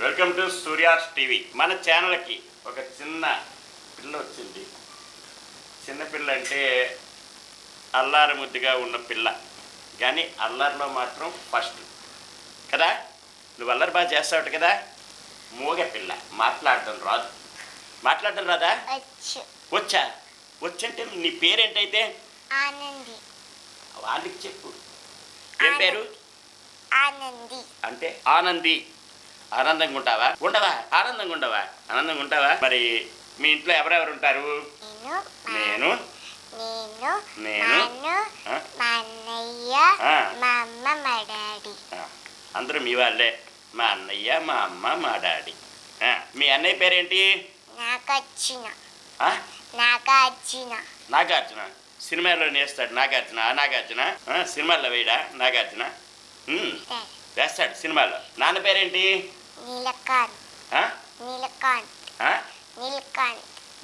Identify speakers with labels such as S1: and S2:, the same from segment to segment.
S1: Welcome to Surya's TV. మన ఛానల్కి ఒక చిన్న పిల్ల వచ్చింది. చిన్న పిల్ల అంటే అల్లారి ముద్దుగా ఉన్న పిల్ల, కానీ అల్లరిలో మాత్రం ఫస్ట్ కదా. నువ్వు అల్లరి బాగా చేస్తావు కదా. మూగ పిల్ల, మాట్లాడడం రాదు. మాట్లాడడం రాదా? వచ్చా? వచ్చంటే నీ పేరేంటైతే?
S2: ఆనంది.
S1: వాళ్ళకి చెప్పు. ఏం పేరు?
S2: ఆనంది.
S1: అంటే ఆనంది. ఆనందంగా ఉంటావా? ఉండవా? ఆనందంగా ఉండవా? ఆనందంగా ఉంటావా? మరి మీ ఇంట్లో ఎవరెవరు ఉంటారు? నేను
S2: నేను మా అన్నయ్య, మా అమ్మ, మా డాడీ.
S1: అందరూ మీ వాళ్ళే. మా అన్నయ్య, మా అమ్మ, మా డాడీ. మీ అన్నయ్య పేరేంటి? నాగార్జున. సినిమాలో వేస్తాడు నాగార్జున. సినిమాల్లో వేయడా నాగార్జున? వేస్తాడు సినిమాలో. నాన్న పేరేంటి?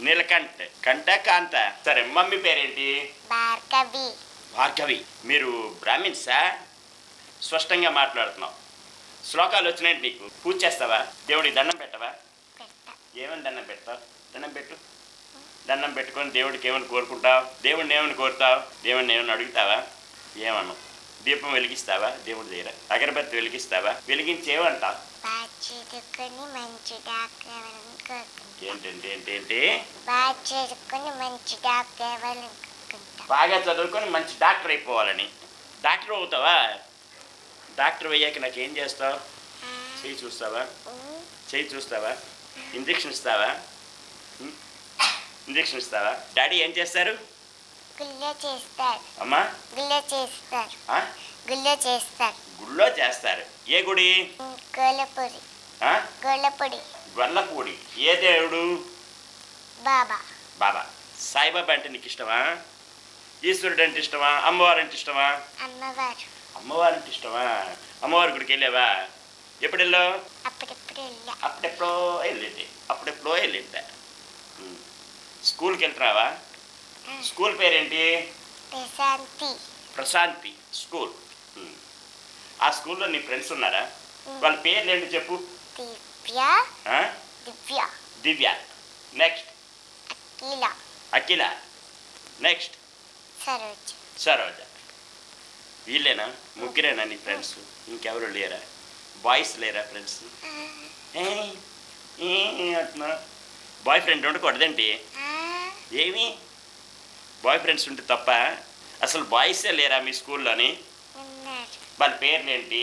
S1: నీలకంఠ్. కంట కాంత. సరే, మమ్మీ పేరేంటి? భార్గవి. మీరు బ్రాహ్మిన్సా? స్పష్టంగా మాట్లాడుతున్నావు. శ్లోకాలు వచ్చినాయంటే నీకు పూజ చేస్తావా? దేవుడికి దండం పెట్టవా? ఏమని దండం పెడతావు? దండం పెట్టు. దండం పెట్టుకొని దేవుడికి ఏమని కోరుకుంటావు? దేవుడిని ఏమని కోరుతావు? దేవుడిని ఏమని అడుగుతావా? ఏమన్నావు? దీపం వెలిగిస్తావా? దేవుడి దగ్గర అగరబత్తి వెలిగిస్తావా? వెలిగించి ఏమంటావు? ఏంటంటే బాగా చదువుకొని మంచి డాక్టర్ అయిపోవాలని. డాక్టర్ అవుతావా? డాక్టర్ అయ్యాక నాకేం చేస్తావు? చెయ్యి చూస్తావా? ఇంజక్షన్ ఇస్తావా? డాడీ ఏం చేస్తారు? అమ్మా గుళ్ళో చేస్తారు. ఏ గుడి? గొల్లపూడి. ఏ దేవుడు? బాబా. సాయిబాబా అంటే నీకు ఇష్టమా? ఈశ్వరుడు అంటే ఇష్టమా? అమ్మవారు అంటే ఇష్టమా? అమ్మవారు అంటే ఇష్టమా? అమ్మవారి గుడికి వెళ్ళావా? ఎప్పుడు వెళ్ళావు? అప్పుడెప్పుడో వెళ్ళిందా? స్కూల్కి వెళ్తున్నావా? స్కూల్ పేరేంటి? ప్రశాంతి స్కూల్. ఆ స్కూల్లో నీ ఫ్రెండ్స్ ఉన్నారా? వాళ్ళ పేర్లు ఏంటి చెప్పు? దివ్య. నెక్స్ట్ అఖిల. నెక్స్ట్ సరోజ. వీళ్ళేనా? ముగ్గురేనా నీ ఫ్రెండ్స్? ఇంకెవరు లేరా? బాయ్స్ లేరా ఫ్రెండ్స్? అంటున్నా. బాయ్ ఫ్రెండ్ ఉండకూడదండి. ఏమి బాయ్ ఫ్రెండ్స్ ఉంటే తప్ప? అసలు బాయ్సే లేరా మీ స్కూల్లోని? వాళ్ళ పేర్లు ఏంటి?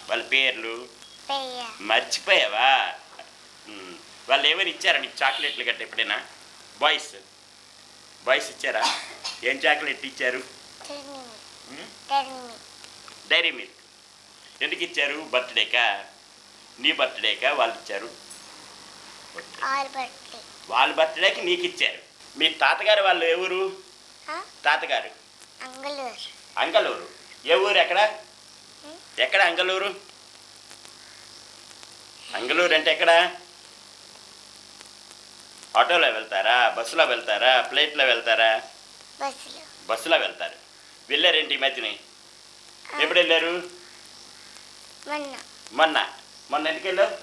S1: వాళ్ళ పేర్లు మర్చిపోయావా? వాళ్ళు ఏమైనా ఇచ్చారా నీకు చాక్లెట్లు గట్ట ఎప్పుడైనా? బాయ్స్ ఇచ్చారా? ఏం చాక్లెట్ ఇచ్చారు? Dairy Milk. ఎందుకు ఇచ్చారు? బర్త్డేకా? నీ బర్త్డేకా వాళ్ళు ఇచ్చారు? వాళ్ళ బర్త్డేకి నీకు ఇచ్చారు. మీ తాతగారు వాళ్ళు ఏ ఊరు? తాతగారు అంగళూరు. ఏ ఊరు? ఎక్కడ అంగళూరు? అంగళూరు అంటే ఎక్కడ? ఆటోలో వెళ్తారా? బస్సులో వెళ్తారా? ఫ్లైట్లో వెళ్తారా? బస్సులో వెళ్తారు. వెళ్ళారేంటి ఈ మధ్యని? ఎప్పుడు వెళ్ళారు? మొన్న ఎందుకు వెళ్ళావు?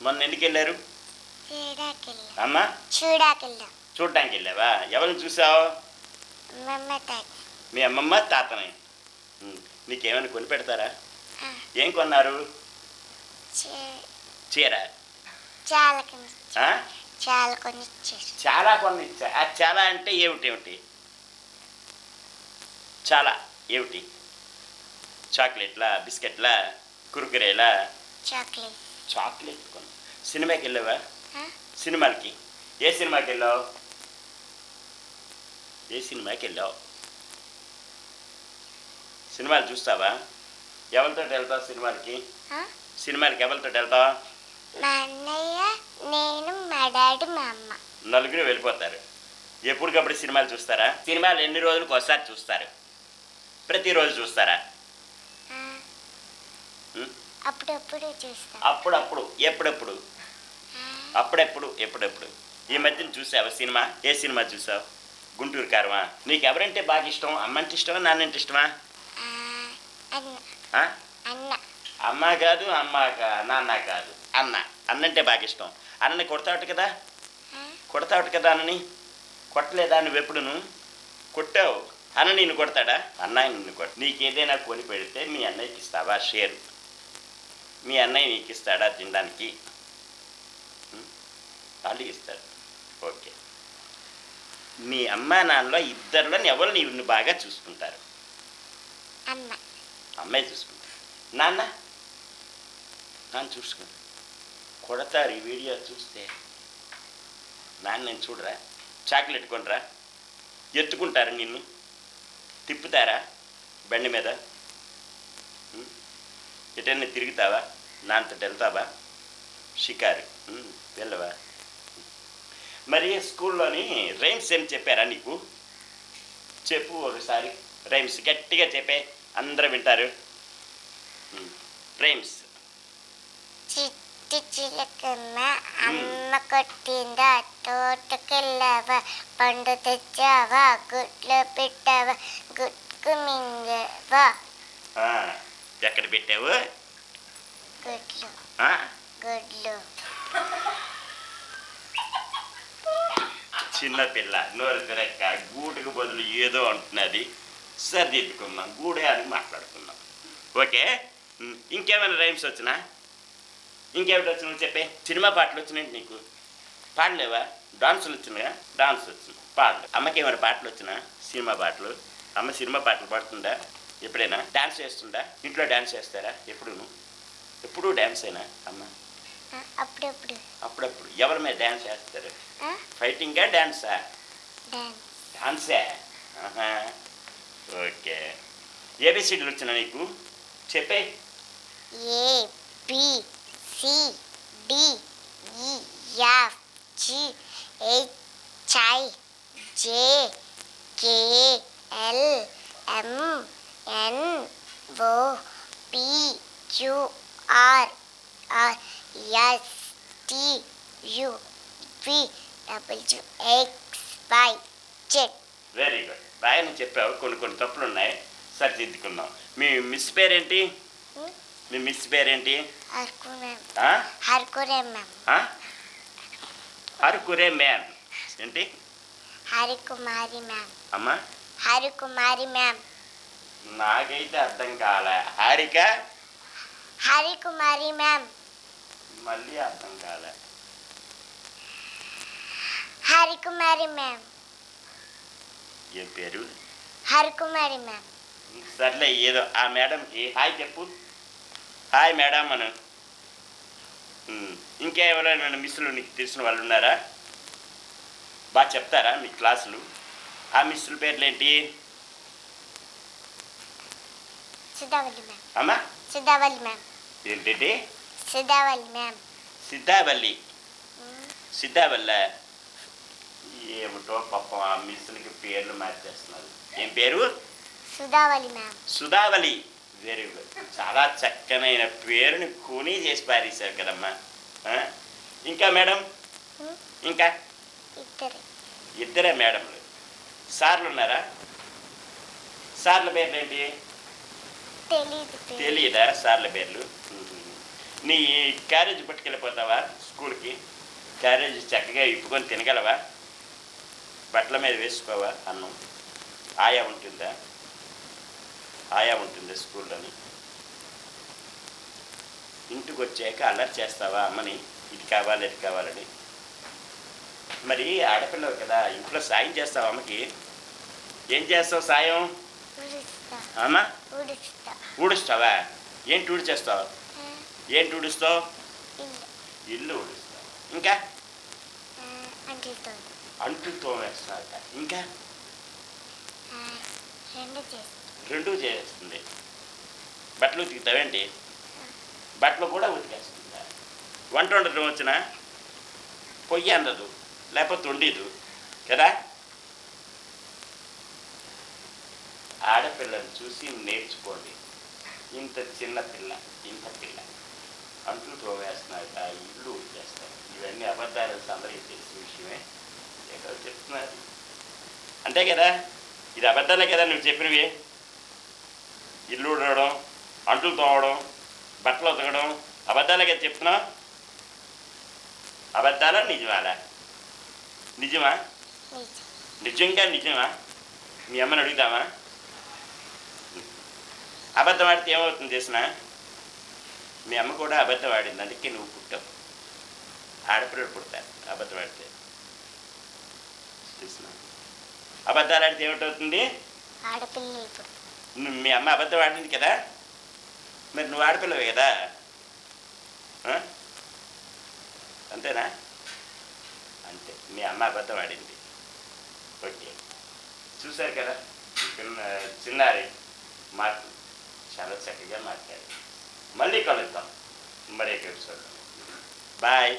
S1: మొన్న ఎందుకు వెళ్ళారు? అమ్మా చూడ్డానికి వెళ్ళావా? ఎవరిని చూసావు? మీ అమ్మమ్మ తాతని. నీకేమైనా కొని పెడతారా? ఏం కొన్నారు? చీర. చాలా కొన్ని ఇచ్చా. చాలా అంటే ఏమిటి? చాలా ఏమిటి? చాక్లెట్లా? బిస్కెట్లా? కురుకురేలా? చాక్లెట్ కొను. సినిమాకి వెళ్ళావా? సినిమాలకి ఏ సినిమాకి వెళ్ళావు? సినిమాలు చూస్తావా? ఎవరితో వెళ్తావు సినిమాలకి? ఎవరితో వెళ్తావు?
S2: మా అన్నయ్య, నేను, మా డాడీ, మా అమ్మ.
S1: నలుగురు వెళ్ళిపోతారు. ఎప్పటికప్పుడు సినిమాలు చూస్తారా? సినిమాలు ఎన్ని రోజులకు ఒకసారి చూస్తారు? ప్రతిరోజు చూస్తారా? అప్పుడప్పుడు. ఎప్పుడెప్పుడు? ఈ మధ్యన చూసావా సినిమా? ఏ సినిమా చూసావు? గుంటూరు కారమా? నీకు ఎవరంటే బాగా ఇష్టం? అమ్మంటే ఇష్టమా? నాన్నంటే ఇష్టమా? అమ్మ కాదు, నాన్న కాదు, అన్న. అన్నంటే బాగా ఇష్టం. అన్నని కొడతావుట కదా, అన్నని కొట్టలేదా నువ్వెప్పుడును? కొట్టావు. అన్న నిన్ను కొడతాడా? అన్నయ్య నిన్ను కొట్ట. నీకేదైనా కొని పెడితే మీ అన్నయ్యకి ఇస్తావా షేరు? మీ అన్నయ్య నీకు ఇస్తాడా తినడానికి? వాళ్ళు ఇస్తాడు. ఓకే. మీ అమ్మా నాన్నలో ఇద్దరిలో ఎవరు నిన్ను బాగా చూసుకుంటారు? అమ్మాయి చూసుకుంటారు. నాన్న చూసుకుంటారు. కొడతారు ఈ వీడియో చూస్తే. నాన్న నేను చూడరా, చాక్లెట్ కొనరా, ఎత్తుకుంటారు నిన్ను, తిప్పుతారా బండి మీద, ఎటన్నా తిరుగుతావా, నాన్నతో వెళ్తావా షికారు, వెళ్ళవా? మరి స్కూల్లోని రైమ్స్ ఏం చెప్పారా నీకు? చెప్పు ఒకసారి రైమ్స్ గట్టిగా చెప్పే, అందరూ వింటారు. రైమ్స్.
S2: చిట్టి చిలకమ్మ అమ్మ కొట్టిందా, తోటకెళ్ళావా, పండు తెచ్చావా, గుడ్లు పెట్టావా, గుడ్కు మింగావా.
S1: ఎక్కడ పెట్టావు?
S2: గుడ్లు.
S1: చిన్నపిల్ల నోరు తిరక్క గూడుకు బదులు ఏదో అంటున్నది. సరిదిద్దుకుందాం, గూడే అని మాట్లాడుకుందాం. ఓకే. ఇంకేమైనా రైమ్స్ వచ్చినా? ఇంకేమిటి వచ్చినా చెప్పే. సినిమా పాటలు వచ్చినాయి నీకు? పాడలేవా? డాన్సులు వచ్చినాయా? డాన్స్ వచ్చింది, పాడలు. అమ్మకి ఏమైనా పాటలు వచ్చినా? సినిమా పాటలు. అమ్మ సినిమా పాటలు పాడుతుందా? ఎప్పుడైనా డాన్స్ చేస్తుందా? ఇంట్లో డాన్స్ చేస్తారా? ఎప్పుడు డాన్స్ అయినా అమ్మ? అప్పుడప్పుడు. ఎవరి మీద డాన్స్ చేస్తారు? ఫైటింగా డాన్సా? డాన్సే. ఓకే. ఏబిసిడీలు వచ్చినా నీకు? చెప్పే. Very good. బాగానే చెప్పావు. కొన్ని తప్పులు ఉన్నాయి, సరిదిద్దుకున్నాం. మీ మిస్ పేరేంటి? మీ మిస్ పేరేంటి? హరికురే మ్యామ్. ఏంటి?
S2: హరికుమారి మ్యామ్.
S1: అమ్మా?
S2: హరికుమారి మ్యామ్.
S1: నాకైతే అర్థం కాలే.
S2: హరికుమారి మ్యామ్.
S1: మళ్ళీ అర్థం కాలే.
S2: హరికుమారి మ్యామ్.
S1: ఏం పేరు?
S2: హరికుమారి మ్యామ్.
S1: సర్లే, ఏదో ఆ మేడంకి హాయ్ చెప్పు. హాయ్ మేడం అను. ఇంకెవరైనా మిస్సులు నీకు తెలిసిన వాళ్ళు ఉన్నారా? బాగా చెప్తారా మీ క్లాసులు? ఆ మిస్సుల పేర్లు ఏంటి?
S2: సిద్ధావల్లి మ్యామ్.
S1: అమ్మా?
S2: సిద్ధావల్లి మ్యామ్.
S1: ఏంటి?
S2: సిద్ధావల్లి మ్యామ్.
S1: సిద్ధావల్లి. ఏమిటో పాపం ఆ మిస్సులకి పేర్లు మార్చేస్తున్నారు. ఏం పేరు?
S2: Sudhavali ma'am.
S1: Sudhavali. Very good. చాలా చక్కనైన పేరుని కొని చేసి పారేశారు కదమ్మా. ఇంకా మేడం? ఇంకా ఇద్దరే మేడంలు. సార్లు ఉన్నారా? సార్ల పేర్లు ఏంటి? తెలీదా సార్ల పేర్లు? నీ క్యారేజ్ పట్టుకెళ్ళిపోతావా స్కూల్కి? క్యారేజ్ చక్కగా ఇప్పుకొని తినగలవా? బట్టల మీద వేసుకోవా అన్నం? ఆయా ఉంటుందా స్కూల్లోని? ఇంటికి వచ్చాక అల్లరి చేస్తావా అమ్మని, ఇది కావాలని? మరి ఆడపిల్లవు కదా, ఇంట్లో సాయం చేస్తావా అమ్మకి? ఏం చేస్తావు సాయం? అమ్మా? ఊడుస్తావా? ఏంటి ఊడిచేస్తావు? ఇల్లు ఊడుస్తావు. ఇంకా? అంట్లు తోమేస్తాక. ఇంకా? రెండు చేస్తుంది. బట్టలు ఉతికుతావేంటి? బట్టలు కూడా ఉతికేస్తుందా? వంట వండటం వచ్చినా? పొయ్యి అందదు, లేకపోతే వండిదు కదా. ఆడపిల్లని చూసి నేర్చుకోండి. ఇంత చిన్న పిల్ల అంట్లు తోమేస్తున్నాక ఇల్లు ఉతికేస్తారు. ఇవన్నీ అబద్ధాలు అందరికీ తెలిసిన విషయమే. ఎక్కడ చెప్తున్నారు అంతే కదా. ఇది అబద్ధాలే కదా నువ్వు చెప్పినవి. ఇల్లు ఊడడం, అంట్లు తోమడం, బట్టలు ఉతకడం అబద్ధాలుగా చెప్తున్నావు. అబద్ధాలా నిజమాలా? నిజమా?
S2: నిజం.
S1: నిజంగా నిజమా? మీ అమ్మని అడుగుతామా? అబద్ధం ఆడితే ఏమవుతుంది తెలిసిన? మీ అమ్మ కూడా అబద్ధం ఆడింది, అందుకే నువ్వు పుట్టావు. ఆడపిల్లలు పుడతారు అబద్ధం ఆడితే తెలిసిన. అబద్ధాలు ఆడితే ఏమిటవుతుంది?
S2: ఆడపిల్లలు పుడతారు.
S1: మీ అమ్మ అబద్ధం ఆడింది కదా, మరి నువ్వు ఆడపిల్లవే కదా, అంతేనా? అంతే, మీ అమ్మ అబద్ధం ఆడింది. ఓకే, చూశారు కదా చిన్నారి మాకు చాలా చక్కగా మాట్లాడారు. మళ్ళీ కలుద్దాం మరి ఎపిసోడ్. బాయ్.